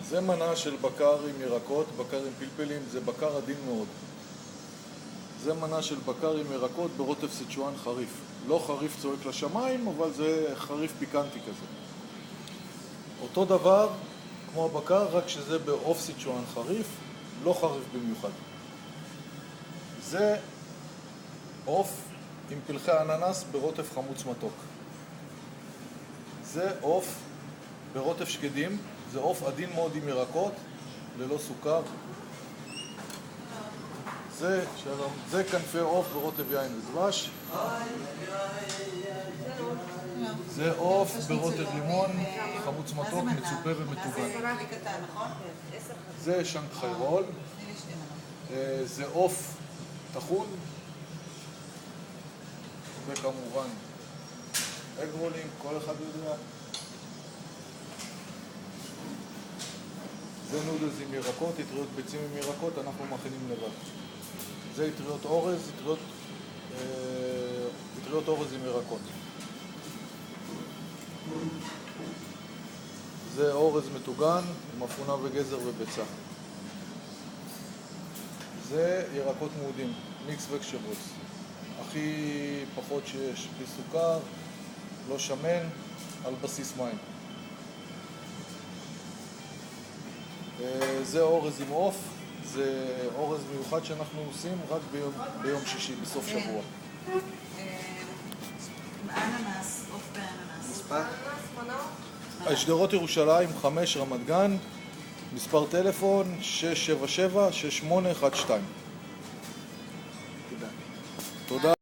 זה מנה של בקר עם ירקות, בקר עם פלפלים, זה בקר עדין מאוד. זה מנה של בקר עם ירקות ברוטב סיצ'ואן חריף. לא חריף צועק לשמיים, אבל זה חריף פיקנטי כזה. אותו דבר כמו הבקר, רק שזה בעוף סיצ'ואן חריף, לא חריף במיוחד. זה עוף עם פלחי אננס ברוטב חמוץ מתוק. זה עוף ברוטב שקדים, זה עוף עדין מאוד עם ירקות, ללא סוכר. זה כנפי עוף ברוטב יין ודבש. זה עוף ברוטב לימון, חמוץ מתוק, מצופה ומטוגן. זה שנקחי רול. זה עוף טחון. וכמובן אג רולינג, כל אחד יודע. זה נודלס עם ירקות, יטריות ביצים עם ירקות, אנחנו מכינים לבד. זה יטריות אורז, יטריות אורז עם ירקות. זה אורז מטוגן, עם אפונה וגזר וביצה. זה ירקות מעודים, מיקס וקשרוס. הכי פחות שיש, בלי סוכר, לא שמן, על בסיס מים. זה אורז עם עוף, זה אורז מיוחד שאנחנו עושים רק ביום שישי, בסוף שבוע. אננס, עוף באננס. שדרות ירושלים, 5 רמת גן, מספר טלפון 677-6812. תודה.